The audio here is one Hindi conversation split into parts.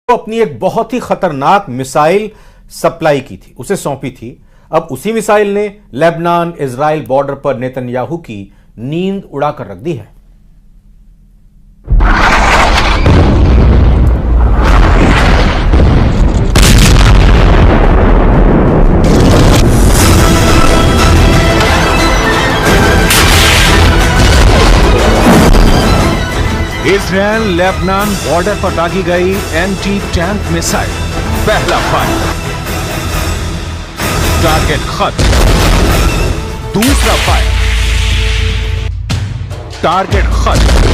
अपनी एक बहुत ही खतरनाक मिसाइल सप्लाई की थी, उसे सौंपी थी। अब उसी मिसाइल ने लेबनान इजराइल बॉर्डर पर नेतन्याहू की नींद उड़ाकर रख दी है। इजराइल लेबनान बॉर्डर पर दागी गई एंटी टैंक मिसाइल। पहला फायर, टारगेट खत्म। दूसरा फायर, टारगेट खत्म।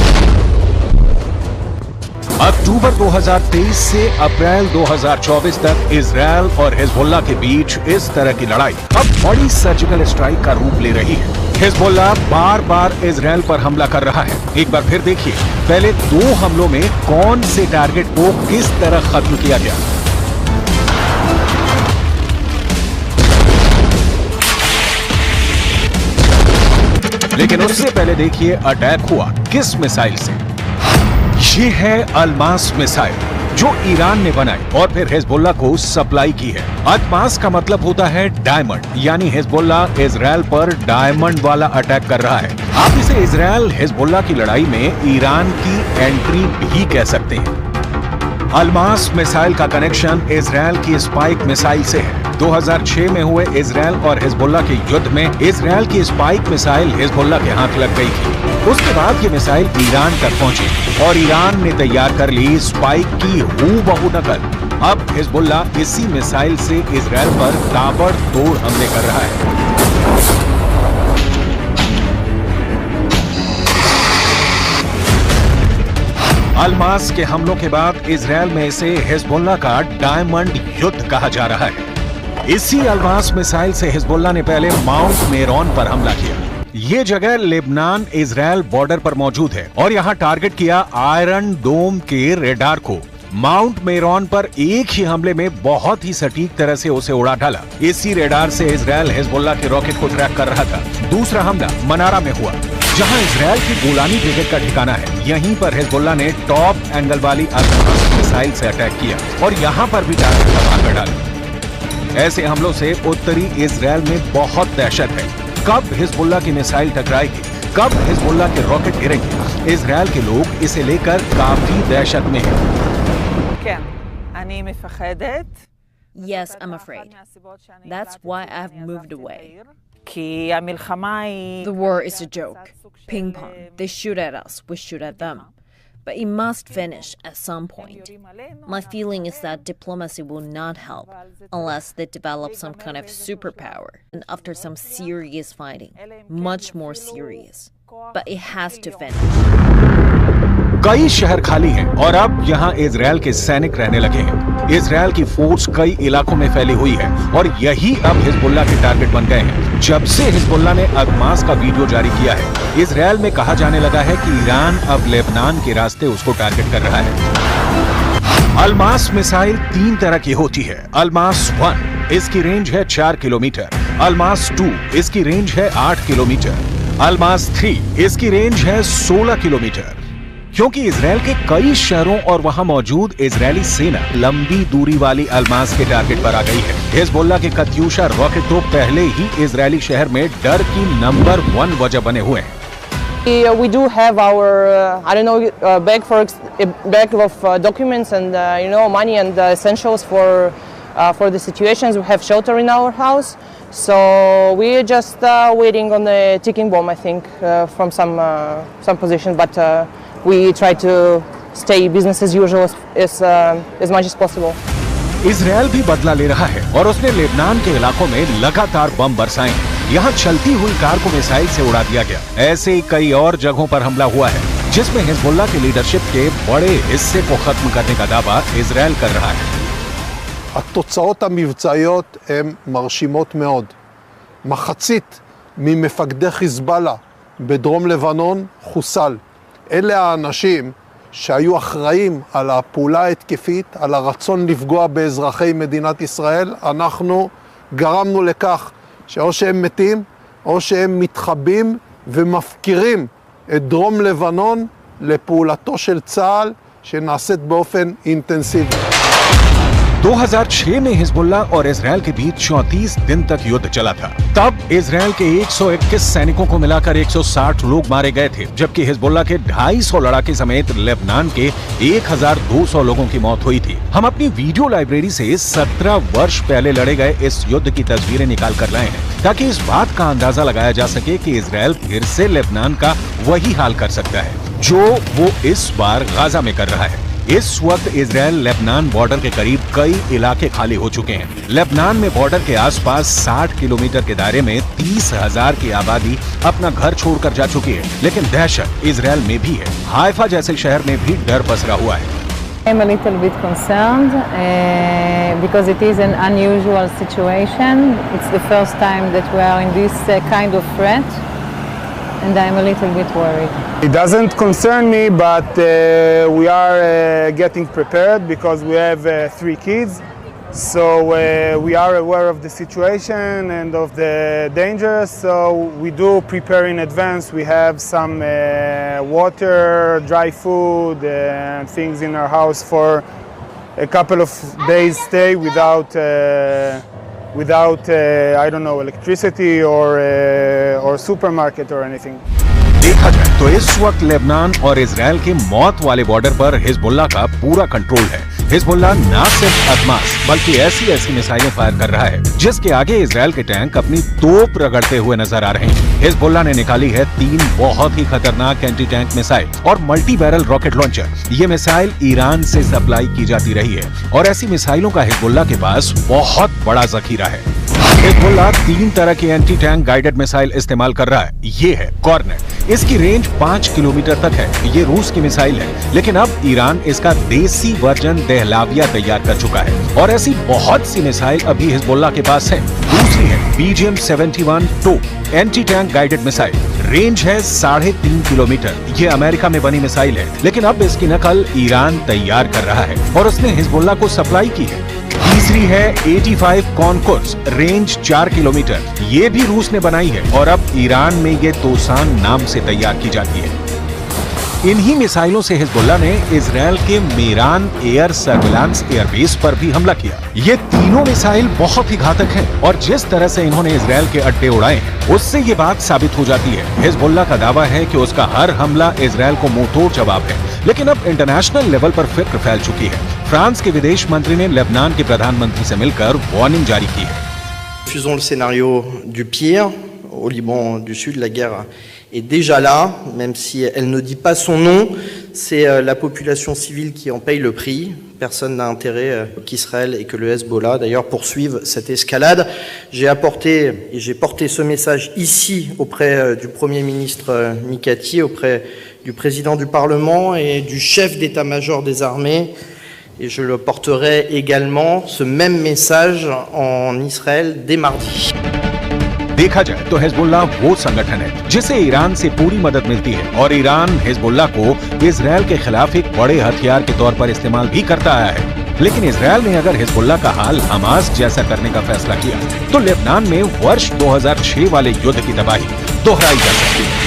अक्टूबर 2023 से अप्रैल 2024 तक इजराइल और हिजबुल्लाह के बीच इस तरह की लड़ाई अब बड़ी सर्जिकल स्ट्राइक का रूप ले रही है। हिजबुल्लाह बार बार इजराइल पर हमला कर रहा है। एक बार फिर देखिए, पहले 2 हमलों में कौन से टारगेट को किस तरह खत्म किया गया। लेकिन उससे पहले देखिए अटैक हुआ किस मिसाइल से। ये है अल्मास मिसाइल, जो ईरान ने बनाई और फिर हिजबुल्लाह को सप्लाई की है। अल्मास का मतलब होता है डायमंड, यानी हिजबुल्लाह इजराइल पर डायमंड वाला अटैक कर रहा है। आप इसे इजराइल हिजबुल्लाह की लड़ाई में ईरान की एंट्री भी कह सकते हैं। अल्मास मिसाइल का कनेक्शन इजराइल की स्पाइक मिसाइल से है। 2006 में हुए इजराइल और हिजबुल्लाह के युद्ध में इजराइल की स्पाइक मिसाइल हिजबुल्लाह के हाथ लग गई थी। उसके बाद ये मिसाइल ईरान तक पहुंची और ईरान ने तैयार कर ली स्पाइक की हूबहू नकल। अब हिजबुल्लाह इसी मिसाइल से इजराइल पर ताबड़तोड़ हमले कर रहा है। अल्मास के हमलों के बाद इजराइल में इसे हिजबुल्लाह का डायमंड युद्ध कहा जा रहा है। इसी अल्मास मिसाइल से हिजबुल्लाह ने पहले माउंट मेरोन पर हमला किया। ये जगह लेबनान इजराइल बॉर्डर पर मौजूद है और यहाँ टारगेट किया आयरन डोम के रेडार को। माउंट मेरोन पर एक ही हमले में बहुत ही सटीक तरह से उसे उड़ा डाला। इसी रेडार से इजराइल हिजबुल्लाह के रॉकेट को ट्रैक कर रहा था। दूसरा हमला मनारा में हुआ, जहां इजराइल की गोलानी ब्रिगेड का ठिकाना है। यहीं पर हिजबुल्लाह ने टॉप एंगल वाली अल्मास मिसाइल से अटैक किया और यहाँ पर भी टारगेट तबाह कर डाला। ऐसे हमलों से उत्तरी इजराइल में बहुत दहशत है। कब हिजबुल्लाह की मिसाइल टकराएगी, कब हिजबुल्लाह के रॉकेट गिरेंगे, इजराइल के लोग इसे लेकर काफी दहशत में हैं। Yes, I'm afraid. That's why I've moved away. The war is a joke. Ping pong. They shoot at us, we shoot at them. But it must finish at some point. My feeling is that diplomacy will not help unless they develop some kind of superpower. And after some serious fighting, much more serious. But it has to finish. कई शहर खाली हैं और अब यहाँ इजराइल के सैनिक रहने लगे हैं। इजराइल की फोर्स कई इलाकों में फैली हुई है और यही अब हिजबुल्लाह के टारगेट बन गए हैं। जब से हिजबुल्लाह ने अल्मास का वीडियो जारी किया है, इजराइल में कहा जाने लगा है कि ईरान अब लेबनान के रास्ते उसको टारगेट कर रहा है। अल्मास मिसाइल 3 तरह की होती है। अल्मास 1, इसकी रेंज है 4 किलोमीटर। अल्मास 2, इसकी रेंज है 8 किलोमीटर। अल्मास 3, इसकी रेंज है 16 किलोमीटर। क्योंकि इजराइल के कई शहरों और वहां मौजूद इजरायली सेना लंबी दूरी वाली अल्मास के टारगेट पर आ गई है। हिजबुल्लाह के कत्यूशा रॉकेट तो पहले ही इजरायली शहर में डर की नंबर 1 वजह बने हुए हैं। We do have our, bag of documents and money and essentials for the situations. We have shelter in our house, so we're just waiting on the ticking bomb. I think from some position, but we try to stay business as usual as much as possible. Israel भी बदला ले रहा है और उसने लेबनान के इलाकों में लगातार बम बरसाए हैं। यहाँ चलती हुई कार को मिसाइल से उड़ा दिया गया। ऐसे ही कई और जगहों पर हमला हुआ है, जिसमें हिजबुल्लाह की लीडरशिप के बड़े हिस्से को खत्म करने का दावा इजराइल कर रहा है। התוצאות המבצעיות הן מרשימות מאוד. מחצית ממפקדי חיזבאללה בדרום לבנון חוסל. אלה האנשים שהיו אחראים על הפעולה ההתקפית, על הרצון לפגוע באזרחי מדינת ישראל. אנחנו גרמנו לכך שאו שהם מתים או שהם מתחבאים ומפקירים את דרום לבנון לפעולתו של צה"ל שנעשית באופן אינטנסיבי. 2006 में हिजबुल्ला और इजरायल के बीच 34 दिन तक युद्ध चला था। तब इजरायल के 121 सैनिकों को मिलाकर 160 लोग मारे गए थे, जबकि हिजबुल्ला के 250 लड़ाके समेत लेबनान के 1200 लोगों की मौत हुई थी। हम अपनी वीडियो लाइब्रेरी से 17 वर्ष पहले लड़े गए इस युद्ध की तस्वीरें निकाल कर लाए हैं, ताकि इस बात का अंदाजा लगाया जा सके कि इजरायल फिर से लेबनान का वही हाल कर सकता है जो वो इस बार गाजा में कर रहा है। इस वक्त इजरायल लेबनान बॉर्डर के करीब कई इलाके खाली हो चुके हैं। लेबनान में बॉर्डर के आसपास 60 किलोमीटर के दायरे में 30,000 की आबादी अपना घर छोड़कर जा चुकी है, लेकिन दहशत इजरायल में भी है। हाइफा जैसे शहर में भी डर पसरा हुआ है। I'm a little bit concerned because it is an unusual situation. It's the first time that we are in this kind of threat, and I'm a little bit worried. It doesn't concern me, but we are getting prepared because we have 3 kids. So we are aware of the situation and of the dangers, so we do prepare in advance. We have some water, dry food, and things in our house for a couple of days stay without I don't know, electricity or supermarket or anything. देखा जाए तो इस वक्त लेबनान और इजरायल के मौत वाले बॉर्डर पर हिजबुल्ला का पूरा कंट्रोल है। हिजबुल्ला न सिर्फ अदमास बल्कि ऐसी मिसाइलें फायर कर रहा है जिसके आगे इजरायल के टैंक अपनी तोप रगड़ते हुए नजर आ रहे हैं। हिजबुल्ला ने निकाली है 3 बहुत ही खतरनाक एंटी टैंक मिसाइल और मल्टी बैरल रॉकेट लॉन्चर। ये मिसाइल ईरान से सप्लाई की जाती रही है और ऐसी मिसाइलों का हिजबुल्ला के पास बहुत बड़ा जखीरा है। हिजबुल्ला 3 तरह की एंटी टैंक गाइडेड मिसाइल इस्तेमाल कर रहा है। ये है कॉर्नेट, इसकी रेंज 5 किलोमीटर तक है। ये रूस की मिसाइल है, लेकिन अब ईरान इसका देसी वर्जन दहलाविया तैयार कर चुका है और ऐसी बहुत सी मिसाइल अभी हिजबुल्ला के पास है। दूसरी है BGM-71 tow anti tank guided missile, range है 3.5 किलोमीटर। ये अमेरिका में बनी मिसाइल है, लेकिन अब इसकी नकल ईरान तैयार कर रहा है और उसने हिजबुल्ला को सप्लाई की है। तीसरी है 85 कॉनकोर्स, रेंज 4 किलोमीटर। ये भी रूस ने बनाई है और अब ईरान में ये तोसान नाम से तैयार की जाती है। इन्हीं मिसाइलों से हिजबुल्ला ने इजरायल के मेरान एयर सर्विलांस एयरबेस पर भी हमला किया। ये तीनों मिसाइल बहुत ही घातक हैं और जिस तरह से इन्होंने इजरायल के अड्डे उड़ाए हैं उससे ये बात साबित हो जाती है। हिजबुल्ला का दावा है कि उसका हर हमला इजरायल को मुंहतोड़ जवाब है, लेकिन अब इंटरनेशनल लेवल पर फिक्र फैल चुकी है। फ्रांस के विदेश मंत्री ने लेबनान के प्रधानमंत्री से मिलकर वार्निंग जारी की है। Refusons le scénario du pire. Au Liban du Sud, la guerre est déjà là, même si elle ne dit pas son nom. C'est la population civile qui en paye le prix. Personne n'a intérêt qu'Israël et que le Hezbollah, d'ailleurs, poursuivent cette escalade. J'ai porté ce message ici auprès du Premier ministre Mikati, auprès du président du Parlement et du chef d'état-major des armées. Et je le porterai également, ce même message, en Israël dès mardi. देखा जाए तो हिजबुल्ला वो संगठन है जिसे ईरान से पूरी मदद मिलती है और ईरान हिजबुल्ला को इजरायल के खिलाफ एक बड़े हथियार के तौर पर इस्तेमाल भी करता आया है। लेकिन इजरायल ने अगर हिजबुल्ला का हाल हमास जैसा करने का फैसला किया तो लेबनान में वर्ष 2006 वाले युद्ध की तबाही दोहराई जा सकती है।